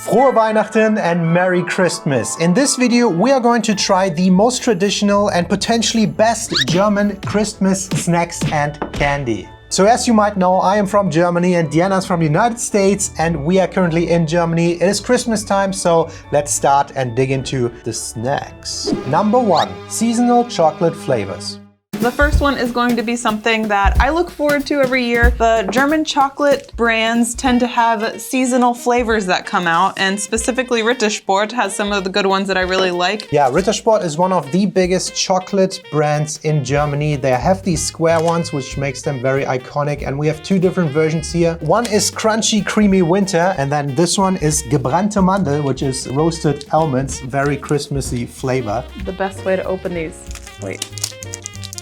Frohe Weihnachten and Merry Christmas. In this video, we are going to try the most traditional and potentially best German Christmas snacks and candy. So as you might know, I am from Germany and Diana's from the United States, and we are currently in Germany. It is Christmas time, so let's start and dig into the snacks. Number 1, seasonal chocolate flavors. The first one is going to be something that I look forward to every year. The German chocolate brands tend to have seasonal flavors that come out, and specifically Rittersport has some of the good ones that I really like. Yeah, Rittersport is one of the biggest chocolate brands in Germany. They have these square ones, which makes them very iconic, and we have 2 different versions here. One is crunchy, creamy winter, and then this one is gebrannte Mandel, which is roasted almonds, very Christmassy flavor. The best way to open these. Wait.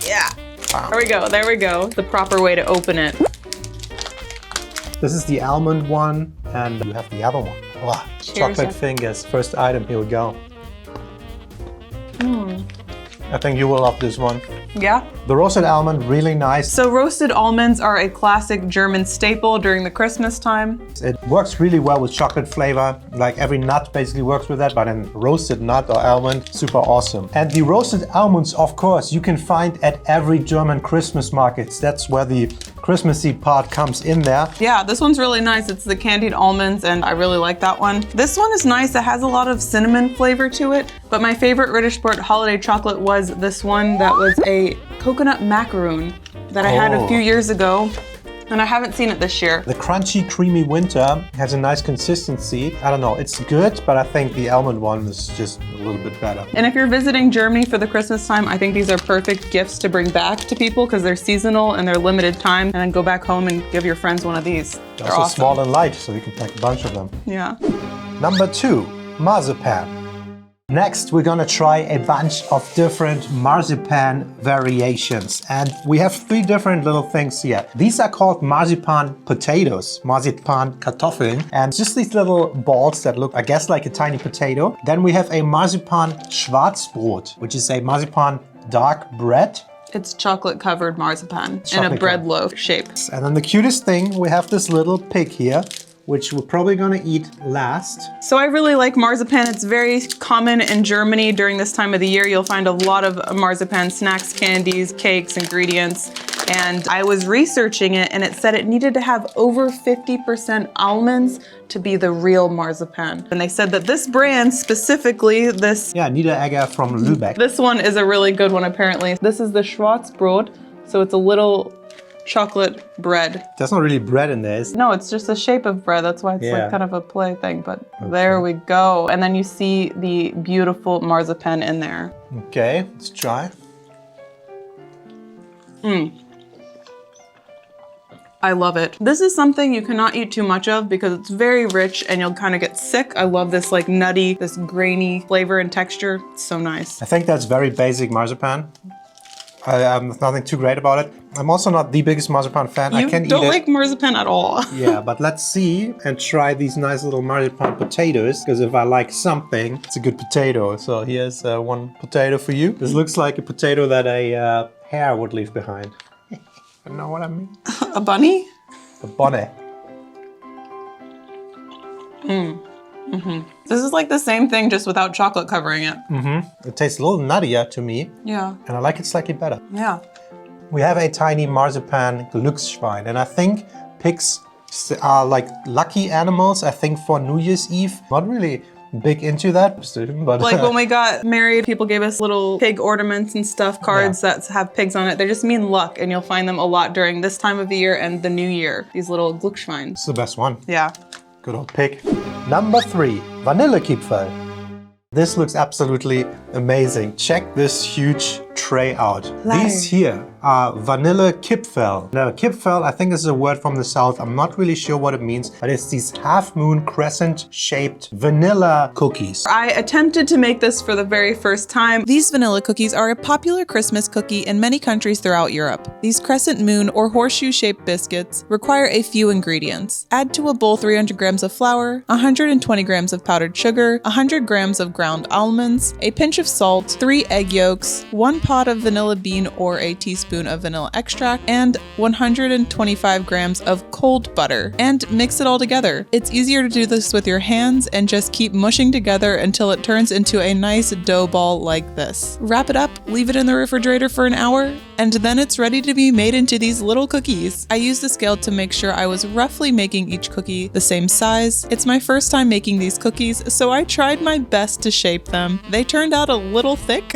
Yeah, Wow. there we go. The proper way to open it. This is the almond one, and you have the other one. Wow. Chocolate fingers, first item, here we go. I think you will love this one. Yeah. The roasted almond, really nice. So roasted almonds are a classic German staple during the Christmas time. It works really well with chocolate flavor. Like every nut basically works with that, but then roasted nut or almond, super awesome. And the roasted almonds, of course, you can find at every German Christmas markets. That's where the Christmassy part comes in there. Yeah, this one's really nice. It's the candied almonds, and I really like that one. This one is nice. It has a lot of cinnamon flavor to it, but my favorite Rittersport holiday chocolate was this one that was a coconut macaroon that I had a few years ago, and I haven't seen it this year. The crunchy, creamy winter has a nice consistency. I don't know, it's good, but I think the almond one is just a little bit better. And if you're visiting Germany for the Christmas time, I think these are perfect gifts to bring back to people because they're seasonal and they're limited time, and then go back home and give your friends one of these. They're also awesome. small and light, so you can pack a bunch of them. Yeah. Number 2, marzipan. Next, we're gonna try a bunch of different marzipan variations. And we have 3 different little things here. These are called marzipan potatoes, marzipan Kartoffeln. And just these little balls that look, I guess, like a tiny potato. Then we have a marzipan Schwarzbrot, which is a marzipan dark bread. It's chocolate covered marzipan in a bread loaf shape. And then the cutest thing, we have this little pig here, which we're probably gonna eat last. So I really like marzipan. It's very common in Germany during this time of the year. You'll find a lot of marzipan snacks, candies, cakes, ingredients. And I was researching it, and it said it needed to have over 50% almonds to be the real marzipan. And they said that this brand specifically, Yeah, Niederegger from Lübeck. This one is a really good one apparently. This is the Schwarzbrot. So it's a little chocolate bread. There's not really bread in there. No, it's just the shape of bread. That's why it's like kind of a play thing, but there we go. And then you see the beautiful marzipan in there. Okay, let's try. I love it. This is something you cannot eat too much of because it's very rich and you'll kind of get sick. I love this like nutty, this grainy flavor and texture. It's so nice. I think that's very basic marzipan. There's nothing too great about it. I'm also not the biggest marzipan fan. I can eat it. You don't like marzipan at all. Yeah, but let's see and try these nice little marzipan potatoes, because if I like something, it's a good potato. So here's one potato for you. This looks like a potato that a hare would leave behind. You know what I mean? A bunny? A bonnet. This is like the same thing, just without chocolate covering it. It tastes a little nuttier to me. Yeah. And I like it slightly better. Yeah. We have a tiny marzipan Glücksschwein, and I think pigs are like lucky animals. I think for New Year's Eve, not really big into that, but like when we got married, people gave us little pig ornaments and stuff, cards that have pigs on it. They just mean luck, and you'll find them a lot during this time of the year and the new year. These little Glücksschwein. It's the best one. Yeah. Good old pig. Number 3, Vanillekipferl. This looks absolutely amazing. Check this huge tray out. These here are Vanillekipferl. Now, Kipferl, I think is a word from the south. I'm not really sure what it means, but it's these half-moon crescent-shaped vanilla cookies. I attempted to make this for the very first time. These vanilla cookies are a popular Christmas cookie in many countries throughout Europe. These crescent moon or horseshoe-shaped biscuits require a few ingredients. Add to a bowl 300 grams of flour, 120 grams of powdered sugar, 100 grams of ground almonds, a pinch of salt, 3 egg yolks, 1 pot of vanilla bean or a teaspoon tablespoon of vanilla extract, and 125 grams of cold butter, and mix it all together. It's easier to do this with your hands and just keep mushing together until it turns into a nice dough ball like this. Wrap it up, leave it in the refrigerator for an hour, and then it's ready to be made into these little cookies. I used a scale to make sure I was roughly making each cookie the same size. It's my first time making these cookies, so I tried my best to shape them. They turned out a little thick,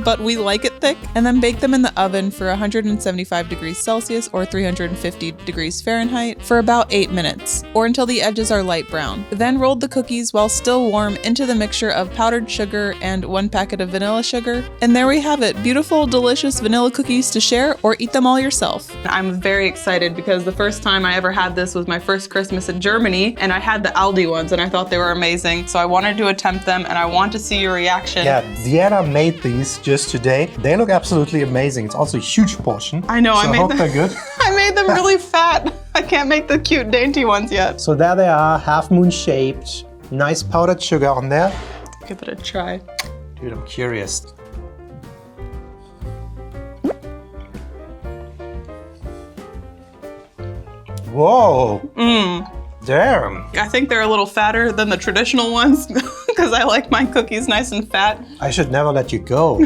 but we like it thick, and then bake them in the oven for 175 degrees Celsius or 350 degrees Fahrenheit for about 8 minutes, or until the edges are light brown. Then roll the cookies while still warm into the mixture of powdered sugar and 1 packet of vanilla sugar. And there we have it, beautiful, delicious vanilla cookies to share or eat them all yourself. I'm very excited because the first time I ever had this was my first Christmas in Germany, and I had the Aldi ones and I thought they were amazing. So I wanted to attempt them and I want to see your reaction. Yeah, Deanna made these just today. They look absolutely amazing. It's also a huge portion. I know, so I hope they're good. I made them really fat. I can't make the cute dainty ones yet. So there they are, half moon shaped. Nice powdered sugar on there. Give it a try. Dude, I'm curious. Whoa. Damn. I think they're a little fatter than the traditional ones because I like my cookies nice and fat. I should never let you go.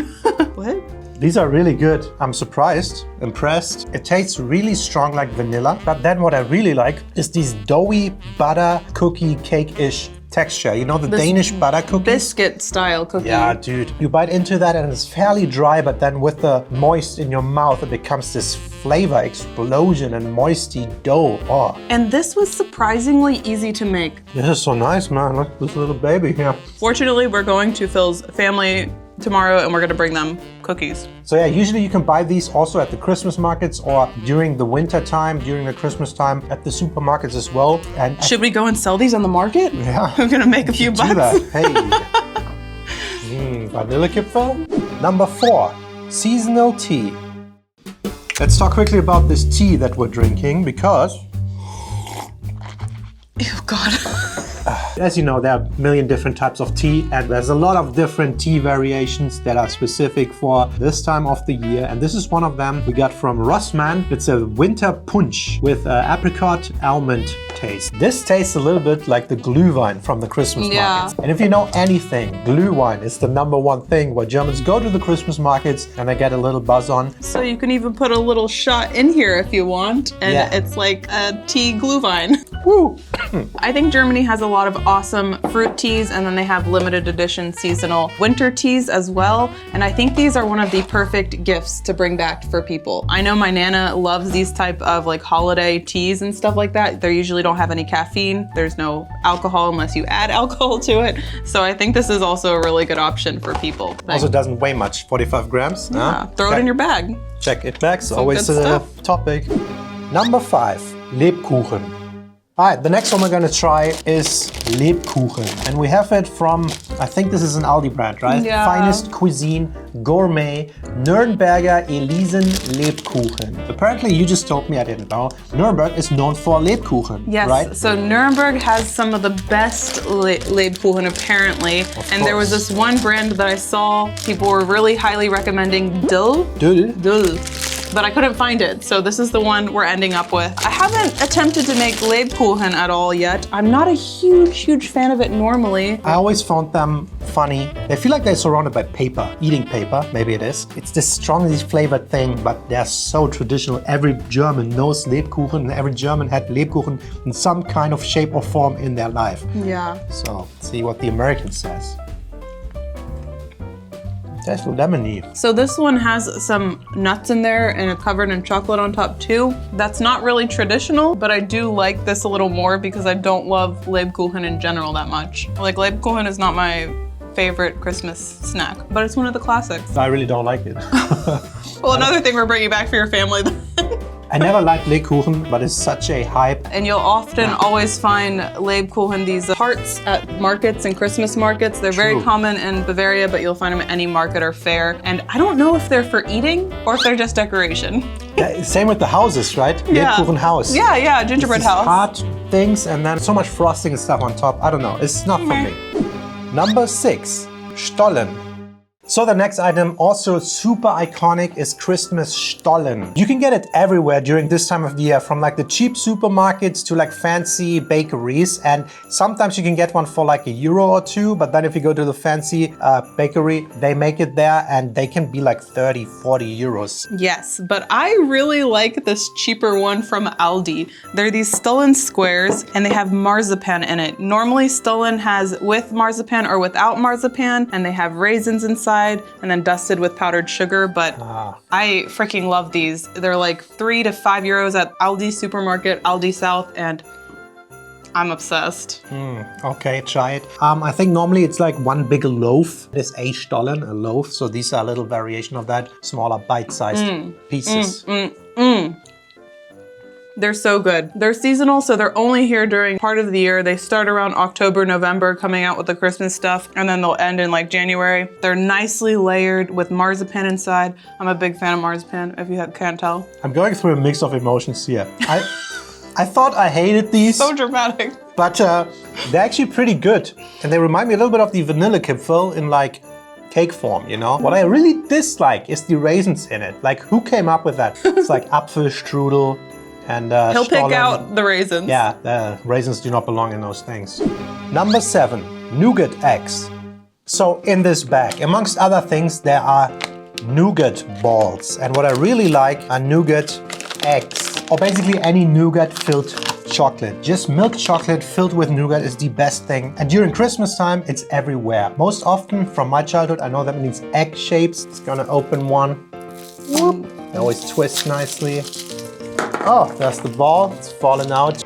What? These are really good. I'm surprised, impressed. It tastes really strong like vanilla, but then what I really like is these doughy butter cookie cake-ish texture. You know, the Danish butter cookies? Biscuit style cookie. Yeah, dude. You bite into that and it's fairly dry, but then with the moist in your mouth, it becomes this flavor explosion and moisty dough. Oh. And this was surprisingly easy to make. This is so nice, man. Look at this little baby here. Fortunately, we're going to Phil's family tomorrow and we're gonna bring them cookies. So yeah, usually you can buy these also at the Christmas markets or during the winter time, during the Christmas time at the supermarkets as well. And should we go and sell these on the market? Yeah. I'm gonna make a few bucks. Do that. Hey. Vanillekipferl. Number 4, seasonal tea. Let's talk quickly about this tea that we're drinking because Oh God. as you know, there are a million different types of tea and there's a lot of different tea variations that are specific for this time of the year. And this is one of them we got from Rossmann. It's a winter punch with apricot almond taste. This tastes a little bit like the Glühwein from the Christmas markets. And if you know anything, Glühwein is the #1 thing where Germans go to the Christmas markets and they get a little buzz on. So you can even put a little shot in here if you want, and it's like a tea Glühwein. Woo! I think Germany has a lot of awesome fruit teas, and then they have limited edition seasonal winter teas as well. And I think these are one of the perfect gifts to bring back for people. I know my Nana loves these type of like holiday teas and stuff like that. They usually don't have any caffeine. There's no alcohol unless you add alcohol to it. So I think this is also a really good option for people. Also doesn't weigh much, 45 grams. Yeah, throw it in your bag. Check it bags, Some always good a stuff. topic. Number 5, Lebkuchen. All right, the next one we're gonna try is Lebkuchen. And we have it from, I think this is an Aldi brand, right? Yeah. Finest Cuisine, Gourmet, Nürnberger Elisen Lebkuchen. Apparently, you just told me, I didn't know, Nuremberg is known for Lebkuchen, Yes, right? so Nuremberg has some of the best Lebkuchen apparently. And there was this one brand that I saw, people were really highly recommending Dill. But I couldn't find it, so this is the one we're ending up with. I haven't attempted to make Lebkuchen at all yet. I'm not a huge fan of it normally. I always found them funny. They feel like they're surrounded by paper, eating paper, maybe it is. It's this strongly flavored thing, but they're so traditional. Every German knows Lebkuchen, and every German had Lebkuchen in some kind of shape or form in their life. Yeah. So, let's see what the American says. Tastes lemony. So this one has some nuts in there and it's covered in chocolate on top too. That's not really traditional, but I do like this a little more because I don't love Lebkuchen in general that much. Like Lebkuchen is not my favorite Christmas snack, but it's one of the classics. I really don't like it. Well, another thing we're bringing back for your family. I never liked Lebkuchen, but it's such a hype. And you'll often always find Lebkuchen, these hearts at markets and Christmas markets. They're very common in Bavaria, but you'll find them at any market or fair. And I don't know if they're for eating or if they're just decoration. Yeah, same with the houses, right? Yeah. Lebkuchen house. Yeah, gingerbread It's house. hard things and then so much frosting and stuff on top. I don't know, it's not for me. Number 6, Stollen. So the next item, also super iconic, is Christmas Stollen. You can get it everywhere during this time of the year, from like the cheap supermarkets to like fancy bakeries. And sometimes you can get one for like €1 or 2, but then if you go to the fancy bakery, they make it there and they can be like 30, 40 euros. Yes, but I really like this cheaper one from Aldi. They're these Stollen squares and they have marzipan in it. Normally Stollen has with marzipan or without marzipan, and they have raisins inside and then dusted with powdered sugar, but I freaking love these. They're like 3 to 5 euros at Aldi supermarket, Aldi South, and I'm obsessed. Okay, try it. I think normally it's like one big loaf. This a Stollen, a loaf. So these are a little variation of that, smaller bite-sized pieces. They're so good. They're seasonal, so they're only here during part of the year. They start around October, November, coming out with the Christmas stuff, and then they'll end in like January. They're nicely layered with marzipan inside. I'm a big fan of marzipan, if you can't tell. I'm going through a mix of emotions here. I thought I hated these. So dramatic. But they're actually pretty good. And they remind me a little bit of the vanilla Kipfel in like cake form, you know? What I really dislike is the raisins in it. Like, who came up with that? It's like Apfelstrudel. And he'll Stollen. pick out the raisins. Yeah, the raisins do not belong in those things. Number 7, nougat eggs. So in this bag, amongst other things, there are nougat balls. And what I really like are nougat eggs, or basically any nougat-filled chocolate. Just milk chocolate filled with nougat is the best thing. And during Christmas time, it's everywhere. Most often, from my childhood, I know them in these egg shapes. It's gonna open one. Whoop. They always twist nicely. Oh, there's the ball. It's falling out.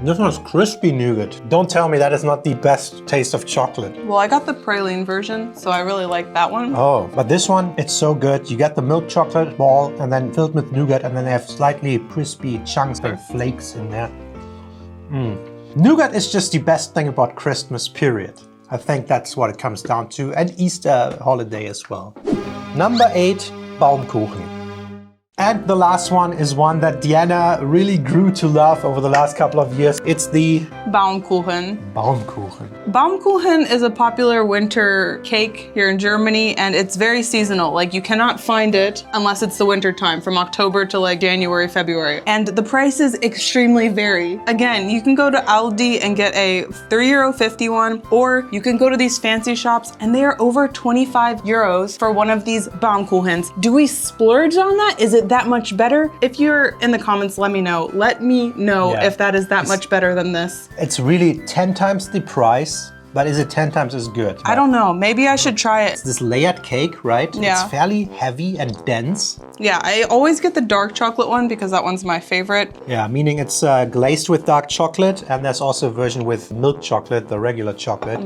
This one's crispy nougat. Don't tell me that is not the best taste of chocolate. Well, I got the praline version, so I really like that one. Oh, but this one, it's so good. You get the milk chocolate ball and then filled with nougat, and then they have slightly crispy chunks and flakes in there. Nougat is just the best thing about Christmas, period. I think that's what it comes down to, and Easter holiday as well. Number 8, Baumkuchen. And the last one is one that Diana really grew to love over the last couple of years. It's the Baumkuchen. Baumkuchen. Baumkuchen is a popular winter cake here in Germany, and it's very seasonal. Like, you cannot find it unless it's the winter time, from October to like January, February. And the prices extremely vary. Again, you can go to Aldi and get a €3.50 one, or you can go to these fancy shops and they are over 25 euros for one of these Baumkuchens. Do we splurge on that? Is it that much better? If you're in the comments, let me know. Let me know if that is that much better than this. It's really 10 times the price, but is it 10 times as good? I don't know. Maybe I should try it. It's this layered cake, right? Yeah. It's fairly heavy and dense. Yeah, I always get the dark chocolate one because that one's my favorite. Yeah, meaning it's glazed with dark chocolate, and there's also a version with milk chocolate, the regular chocolate.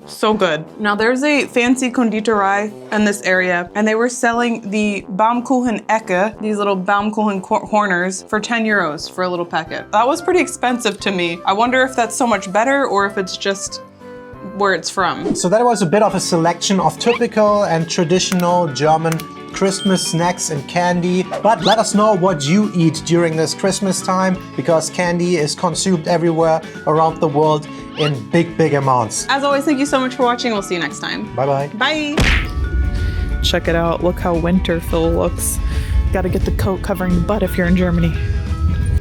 So good. Now there's a fancy konditorei in this area, and they were selling the Baumkuchen Ecke, these little Baumkuchen corners, for 10 euros for a little packet. That was pretty expensive to me. I wonder if that's so much better or if it's just where it's from. So that was a bit of a selection of typical and traditional German Christmas snacks and candy. But let us know what you eat during this Christmas time, because candy is consumed everywhere around the world in big, big amounts. As always, thank you so much for watching. We'll see you next time. Bye-bye. Bye. Check it out. Look how winterful looks. Gotta get the coat covering the butt if you're in Germany.